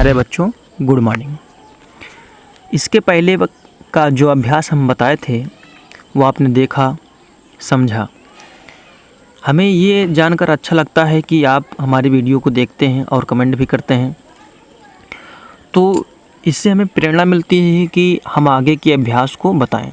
प्यारे बच्चों, good morning. इसके पहले का जो अभ्यास हम बताए थे वो आपने देखा, समझा। हमें ये जानकर अच्छा लगता है कि आप हमारी वीडियो को देखते हैं और कमेंट भी करते हैं। तो इससे हमें प्रेरणा मिलती है कि हम आगे के अभ्यास को बताएं।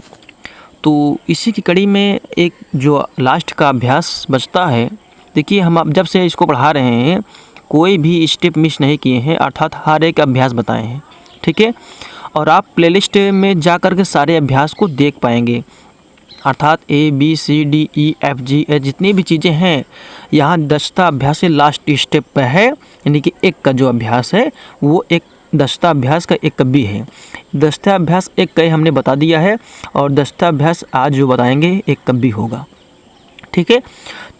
तो इसी की कड़ी में एक जो लास्ट का अभ्यास बचता है, देखिए हम अब जब से इसको पढ़ा रहे हैं कोई भी स्टेप मिस नहीं किए हैं, अर्थात हर एक अभ्यास बताए हैं, ठीक है। और आप प्लेलिस्ट में जा कर के सारे अभ्यास को देख पाएंगे, अर्थात ABCDEFG जितनी भी चीज़ें हैं यहाँ 10वां अभ्यास से लास्ट स्टेप पे है, यानी कि एक का जो अभ्यास है वो एक 10वां अभ्यास का एक कभी है। 10वां अभ्यास एक कई हमने बता दिया है और 10वां अभ्यास आज जो बताएंगे एक कभी होगा, ठीक है।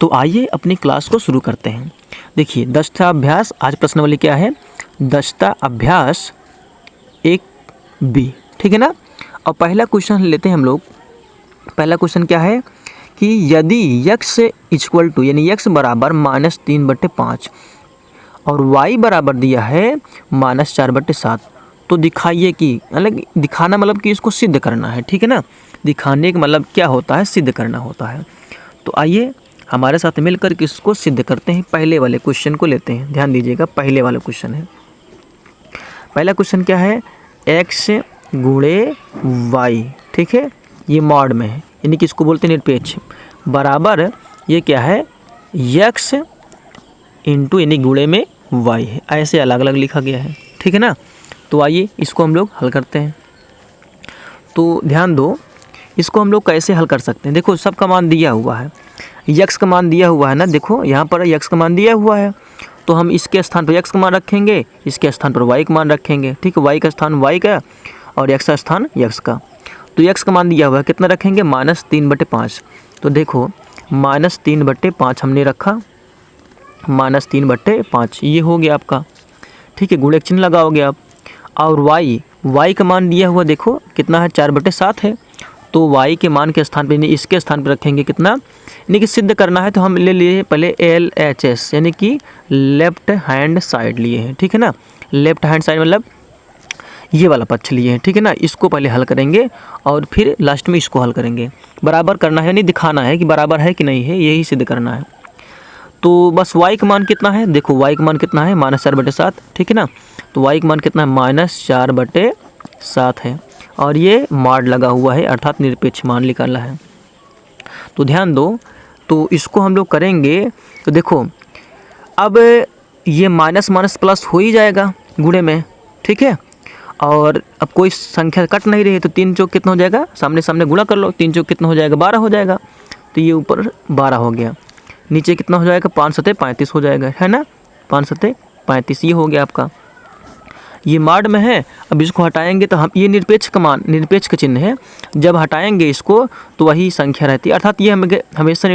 तो आइए अपनी क्लास को शुरू करते हैं। देखिए 10वां अभ्यास, आज प्रश्नावली क्या है, 10वां अभ्यास 1B, ठीक है ना। और पहला क्वेश्चन लेते हैं हम लोग। पहला क्वेश्चन क्या है कि यदि x इक्वल टू यानी x बराबर -3/5 और y बराबर दिया है -4/7, तो दिखाइए कि, अलग दिखाना मतलब कि इसको सिद्ध करना है, ठीक है ना। दिखाने का मतलब क्या होता है, सिद्ध करना होता है। तो आइए हमारे साथ मिलकर के इसको सिद्ध करते हैं। पहले वाले क्वेश्चन को लेते हैं, ध्यान दीजिएगा। पहले वाला क्वेश्चन है, पहला क्वेश्चन क्या है, x गुणे y, ठीक है, ये मॉड में है, यानी कि इसको बोलते हैं निरपेक्ष, बराबर ये क्या है, x इंटू यानी गुणे में y है, ऐसे अलग अलग लिखा गया है, ठीक है ना। तो आइए इसको हम लोग हल करते हैं। तो ध्यान दो, इसको हम लोग कैसे हल कर सकते हैं। देखो सब का मान दिया हुआ है, x का मान दिया हुआ है ना, देखो यहाँ पर x का मान दिया हुआ है, तो हम इसके स्थान पर x का मान रखेंगे, इसके स्थान पर y का मान रखेंगे, ठीक है। y का स्थान y का और x का स्थान x का। तो x का मान दिया हुआ है, कितना रखेंगे, -3/5। तो देखो -3/5 हमने रखा, -3/5 ये हो गया आपका, ठीक है। गुणे चिन्ह लगाओगे आप। और y का मान दिया हुआ देखो कितना है, 4/7 है। तो y के मान के स्थान पे इसके स्थान पर रखेंगे कितना, यानी कि सिद्ध करना है तो हम ले लिए पहले LHS, यानी कि लेफ्ट हैंड साइड लिए हैं, ठीक है ना। लेफ्ट हैंड साइड मतलब ये वाला पक्ष लिए हैं, ठीक है ना। इसको पहले हल करेंगे और फिर लास्ट में इसको हल करेंगे। बराबर करना है, यानी दिखाना है कि बराबर है कि नहीं है, यही सिद्ध करना है। तो बस y का मान कितना है, देखो y का मान कितना है, -4/7, ठीक है ना। तो y का मान कितना है, -4/7 है, और ये मॉड लगा हुआ है, अर्थात निरपेक्ष मान निकालना है। तो ध्यान दो, तो इसको हम लोग करेंगे। तो देखो अब ये माइनस माइनस प्लस हो ही जाएगा गुणे में, ठीक है। और अब कोई संख्या कट नहीं रही है, तो 3 चौक कितना हो जाएगा, सामने सामने गुणा कर लो, 3 चौक कितना हो जाएगा, 12 हो जाएगा। तो ये ऊपर 12 हो गया, नीचे कितना हो जाएगा, 5 सते 35 हो जाएगा, है ना। 5 सते 35 ये हो गया आपका, ये मॉड में है। अब इसको हटाएंगे तो हम, ये निरपेक्ष का मान, निरपेक्ष का चिन्ह है, जब हटाएंगे इसको तो वही संख्या रहती है, अर्थात ये हमेशा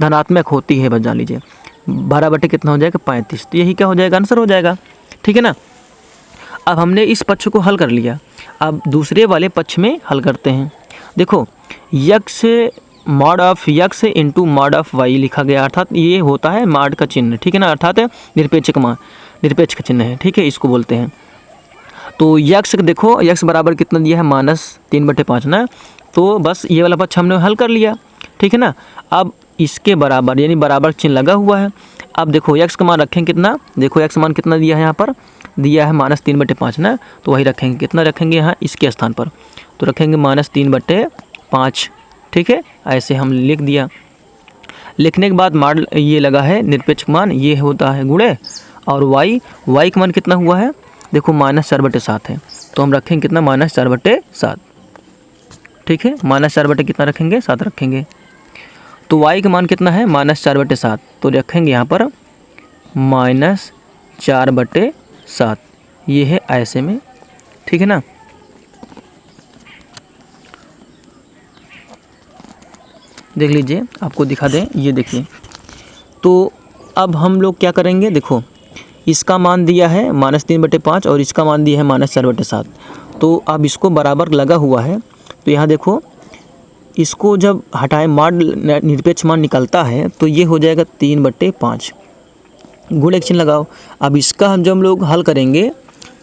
धनात्मक होती है। बस जान लीजिए 12 कितना हो जाएगा, 35। तो यही क्या हो जाएगा, आंसर हो जाएगा, ठीक है ना। अब हमने इस पक्ष को हल कर लिया, अब दूसरे वाले पक्ष में हल करते हैं। देखो x mod of x into mod of y लिखा गया, अर्थात ये होता है मॉड का चिन्ह, ठीक है ना, अर्थात निरपेक्ष का मान, निरपेक्ष का चिन्ह है, ठीक है, इसको बोलते हैं। तो x देखो, x बराबर कितना दिया है, -3/5 ना। तो बस ये वाला पक्ष हमने हल कर लिया, ठीक है ना। अब इसके बराबर यानी बराबर चिन्ह लगा हुआ है। अब देखो x का मान रखेंगे कितना, देखो x मान कितना दिया है, यहाँ पर दिया है -3/5 ना, तो वही रखेंगे, कितना रखेंगे यहाँ इसके स्थान पर, तो रखेंगे -3/5, ठीक है। ऐसे हम लिख दिया। लिखने के बाद मान ये लगा है निरपेक्ष मान, ये होता है गुणे, और y का मान कितना हुआ है, देखो -4/7 है, तो हम रखेंगे कितना, -4/7, ठीक है। -4 कितना रखेंगे, 7 रखेंगे। तो y का मान कितना है, -4/7, तो रखेंगे यहाँ पर -4/7, ये है ऐसे में, ठीक है ना। देख लीजिए, आपको दिखा दें, ये देखिए। तो अब हम लोग क्या करेंगे, देखो इसका मान दिया है -3/5 और इसका मान दिया है -4/7, तो अब इसको बराबर लगा हुआ है। तो यहाँ देखो, इसको जब हटाएं, मॉड निरपेक्ष मान निकलता है, तो ये हो जाएगा 3/5, गुणे चिन्ह लगाओ। अब इसका हम जब हम लोग हल करेंगे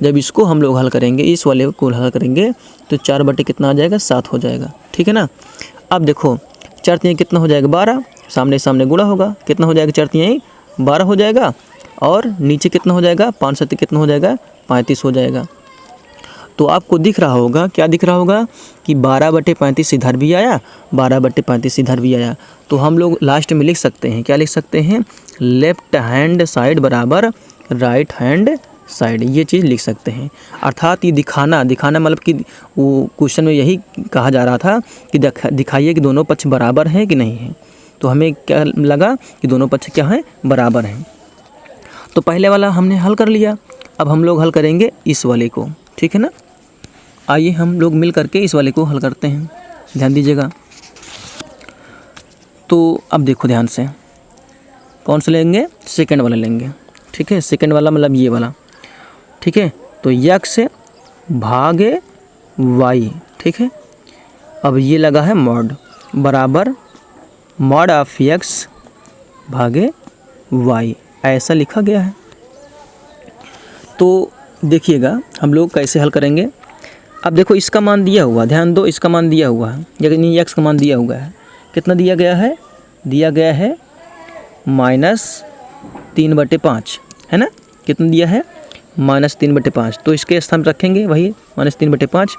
जब इसको हम लोग हल करेंगे, इस वाले को हल करेंगे, तो 4 बटे कितना आ जाएगा, 7 हो जाएगा। ठीक है ना। अब देखो 4 तिहाई कितना हो जाएगा, 12, सामने सामने गुणा होगा, कितना हो जाएगा, 4 तिहाई 12 हो जाएगा, और नीचे कितना हो जाएगा, 5 सत्ते कितना हो जाएगा, 35 हो जाएगा। तो आपको दिख रहा होगा, क्या दिख रहा होगा कि 12 बटे 35 इधर भी आया, 12 बटे 35 इधर भी आया। तो हम लोग लास्ट में लिख सकते हैं, क्या लिख सकते हैं, लेफ्ट हैंड साइड बराबर राइट हैंड साइड, ये चीज़ लिख सकते हैं। अर्थात ये दिखाना मतलब कि वो क्वेश्चन में यही कहा जा रहा था कि दिखाइए कि दोनों पक्ष बराबर हैं कि नहीं हैं। तो हमें क्या लगा कि दोनों पक्ष क्या हैं, बराबर हैं। तो पहले वाला हमने हल कर लिया, अब हम लोग हल करेंगे इस वाले को। ठीक है ना। आइए हम लोग मिल करके इस वाले को हल करते हैं, ध्यान दीजिएगा। तो अब देखो ध्यान से, कौन सा लेंगे, सेकंड वाला लेंगे। ठीक है, सेकंड वाला मतलब ये वाला। ठीक है, तो x भागे y। ठीक है, अब ये लगा है मॉड बराबर मॉड ऑफ x भागे y, ऐसा लिखा गया है। तो देखिएगा हम लोग कैसे हल करेंगे। अब देखो इसका मान दिया हुआ, ध्यान दो, इसका मान दिया हुआ है, यानी x का मान दिया हुआ है, कितना दिया गया है, -3/5 है ना, कितना दिया है, -3/5। तो इसके स्थान पर रखेंगे वही -3/5,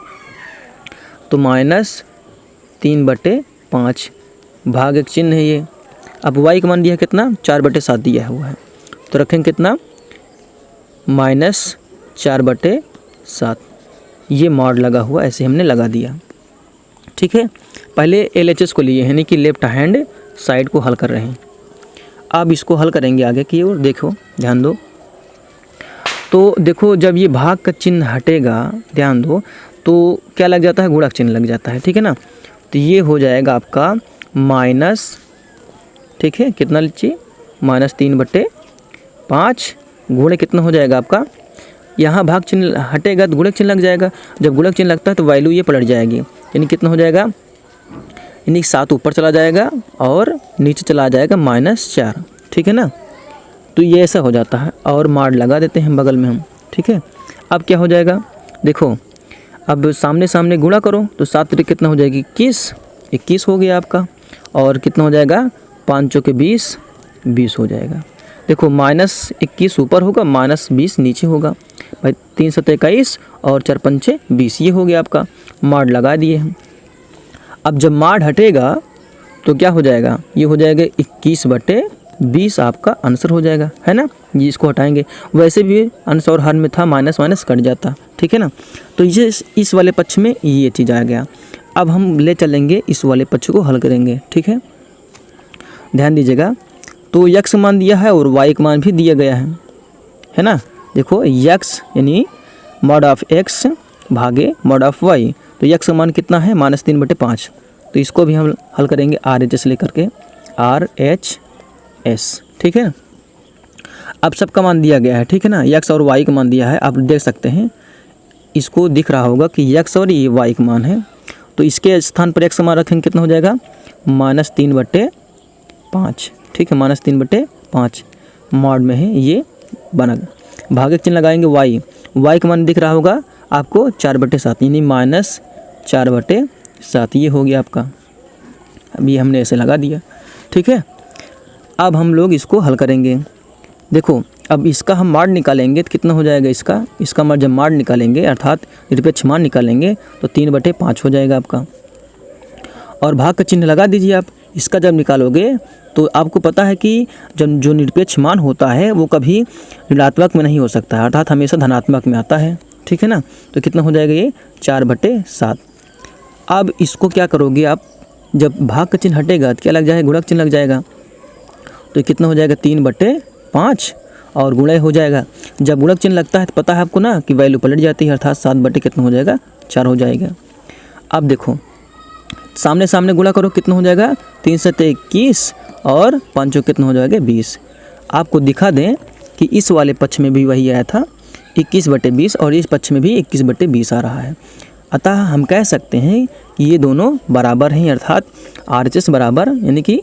तो -3/5 भाग एक चिन्ह है ये। अब y का मान दिया है कितना, 4/7 दिया हुआ है, तो रखेंगे कितना, -4/7। ये मॉड लगा हुआ, ऐसे हमने लगा दिया। ठीक है, पहले LHS को लिए, यानी कि लेफ्ट हैंड साइड को हल कर रहे हैं। अब इसको हल करेंगे आगे की ओर, देखो ध्यान दो। तो देखो जब ये भाग का चिन्ह हटेगा, ध्यान दो, तो क्या लग जाता है, गुणक चिन्ह लग जाता है। ठीक है ना। तो ये हो जाएगा आपका माइनस, ठीक है, कितना लीजिए, -3/5 गुणे कितना हो जाएगा आपका, यहाँ भाग चिन्ह हटेगा तो गुणक चिन्ह लग जाएगा, जब गुणक चिन्ह लगता है तो वैल्यू ये पलट जाएगी, यानी कितना हो जाएगा, यानी 7 ऊपर चला जाएगा और नीचे चला जाएगा -4। ठीक है ना। तो ये ऐसा हो जाता है, और मार लगा देते हैं बगल में हम। ठीक है, अब क्या हो जाएगा, देखो अब सामने सामने गुणा करो, तो 7 3 कितना हो जाएगी, 21 हो गया आपका, और कितना हो जाएगा, 5 चौके 20 हो जाएगा। देखो -21 ऊपर होगा, -20 नीचे होगा भाई, 3 7 21 और 4 5 20, ये हो गया आपका, मार लगा दिए हम। अब जब मार हटेगा तो क्या हो जाएगा, ये हो जाएगा 21/20 आपका आंसर हो जाएगा, है ना। ये इसको हटाएंगे, वैसे भी आंसर और हर में था माइनस कट जाता। ठीक है ना। तो ये इस वाले पक्ष में ये चीज़ आ गया। अब हम ले चलेंगे इस वाले पक्ष को हल करेंगे। ठीक है, ध्यान दीजिएगा। तो x मान दिया है और y का मान भी दिया गया है ना। देखो x यानी मॉड ऑफ x भागे मॉड ऑफ y, तो x का मान कितना है, -3/5। तो इसको भी हम हल करेंगे RHS लेकर के, RHS। ठीक है, अब सबका मान दिया गया है। ठीक है ना, x और y का मान दिया है, आप देख सकते हैं, इसको दिख रहा होगा कि x और ये y का मान है। तो इसके स्थान पर x का मान रखेंगे, कितना हो जाएगा, -3/5। ठीक है, -3/5 मॉड में है, ये बना। भागक चिन्ह लगाएंगे y का मान दिख रहा होगा आपको 4/7, यानी -4/7, ये हो गया आपका। अब ये हमने ऐसे लगा दिया। ठीक है, अब हम लोग इसको हल करेंगे। देखो अब इसका हम माड निकालेंगे तो कितना हो जाएगा, इसका माड जब माड निकालेंगे अर्थात निरपेक्ष मान निकालेंगे तो 3/5 हो जाएगा आपका। और भाग का चिन्ह लगा दीजिए आप। इसका जब निकालोगे तो आपको पता है कि जो निरपेक्ष मान होता है वो कभी ऋणात्मक में नहीं हो सकता है, अर्थात हमेशा धनात्मक में आता है। ठीक है ना। तो कितना हो जाएगा, ये 4/7। अब इसको क्या करोगे आप, जब भाग का चिन्ह हटेगा तो क्या लग जाएगा, गुणक चिन्ह लग जाएगा। तो कितना हो जाएगा, 3/5 और गुणा हो जाएगा। जब गुणक चिन्ह लगता है तो पता है आपको ना कि वैल्यू पलट जाती है, अर्थात 7 कितना हो जाएगा, 4 हो जाएगा। अब देखो सामने सामने गुणा करो, कितना हो जाएगा, 3 7 21 और 5 कितना हो जाएगा, 20। आपको दिखा दें कि इस वाले पक्ष में भी वही आया था 21/20 और इस पक्ष में भी 21/20 आ रहा है। अतः हम कह सकते हैं कि ये दोनों बराबर हैं, अर्थात RHS बराबर यानी कि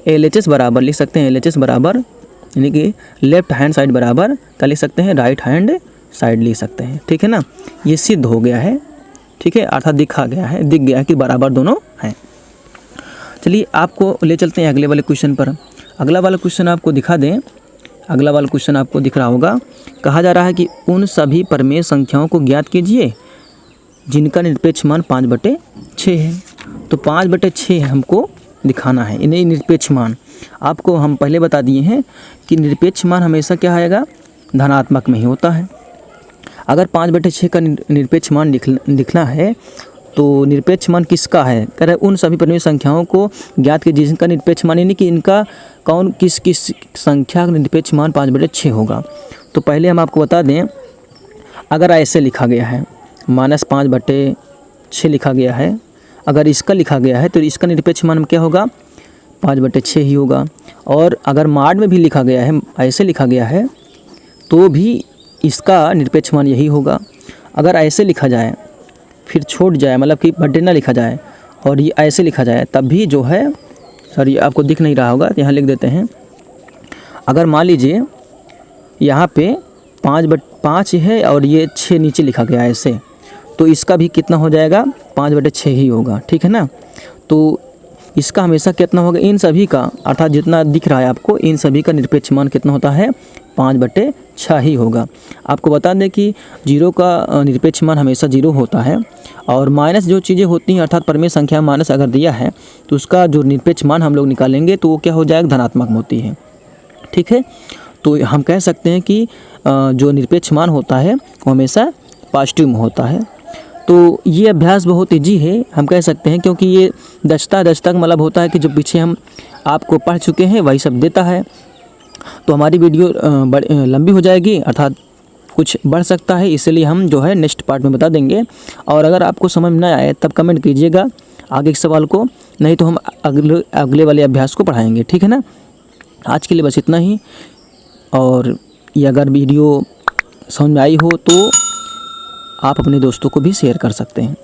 LHS बराबर लिख सकते हैं। LHS बराबर यानी कि लेफ्ट हैंड साइड बराबर क्या लिख सकते हैं, राइट हैंड साइड लिख सकते हैं, ठीक है ना। ये सिद्ध हो गया है, ठीक है, अर्थात दिख गया है कि बराबर दोनों हैं। चलिए आपको ले चलते हैं अगले वाले क्वेश्चन पर। अगला वाला क्वेश्चन आपको दिखा दें। अगला वाला क्वेश्चन आपको दिख रहा होगा। कहा जा रहा है कि उन सभी परमेय संख्याओं को ज्ञात कीजिए जिनका निरपेक्ष मान 5/6 है। तो 5/6 हमको दिखाना है, इन्हें निरपेक्ष मान। आपको हम पहले बता दिए हैं कि निरपेक्ष मान हमेशा क्या आएगा, धनात्मक में ही होता है। अगर 5/6 का निरपेक्ष मान लिखना है तो निरपेक्ष मान किसका है, कह रहे उन सभी परमेय संख्याओं को ज्ञात कीजिए जिनका निरपेक्ष मान, यानी कि इनका कौन किस संख्या का निरपेक्ष मान 5/6 होगा। तो पहले हम आपको बता दें, अगर ऐसे लिखा गया है -5/6 लिखा गया है, अगर इसका लिखा गया है तो इसका निरपेक्ष मान क्या होगा, 5/6 ही होगा। और अगर माड में भी लिखा गया है, ऐसे लिखा गया है, तो भी इसका निरपेक्ष मान यही होगा। अगर ऐसे लिखा जाए फिर छोड़ जाए, मतलब कि बटे ना लिखा जाए और ये ऐसे लिखा जाए, तब भी जो है, सॉरी आपको दिख नहीं रहा होगा, यहाँ लिख देते हैं। अगर मान लीजिए यहाँ पे 5 है और ये 6 नीचे लिखा गया है ऐसे, तो इसका भी कितना हो जाएगा, 5/6 ही होगा, ठीक है ना। तो इसका हमेशा कितना होगा, इन सभी का, अर्थात जितना दिख रहा है आपको, इन सभी का निरपेक्ष मान कितना होता है, 5/6 ही होगा। आपको बता दें कि 0 का निरपेक्ष मान हमेशा 0 होता है, और माइनस जो चीज़ें होती हैं, अर्थात परमेय संख्या माइनस अगर दिया है तो उसका जो निरपेक्ष मान हम लोग निकालेंगे तो वो क्या हो जाएगा, धनात्मक होती है, ठीक है। तो हम कह सकते हैं कि जो निरपेक्ष मान होता है वो हमेशा पॉजिटिव में होता है। तो ये अभ्यास बहुत ईजी है, हम कह सकते हैं, क्योंकि ये दशतक मतलब होता है कि जो पीछे हम आपको पढ़ चुके हैं वही सब देता है। तो हमारी वीडियो लंबी हो जाएगी, अर्थात कुछ बढ़ सकता है, इसलिए हम जो है नेक्स्ट पार्ट में बता देंगे। और अगर आपको समझ में ना आए तब कमेंट कीजिएगा आगे के सवाल को, नहीं तो हम अगले वाले अभ्यास को पढ़ाएंगे, ठीक है ना। आज के लिए बस इतना ही, और ये अगर वीडियो समझ में आई हो तो आप अपने दोस्तों को भी शेयर कर सकते हैं।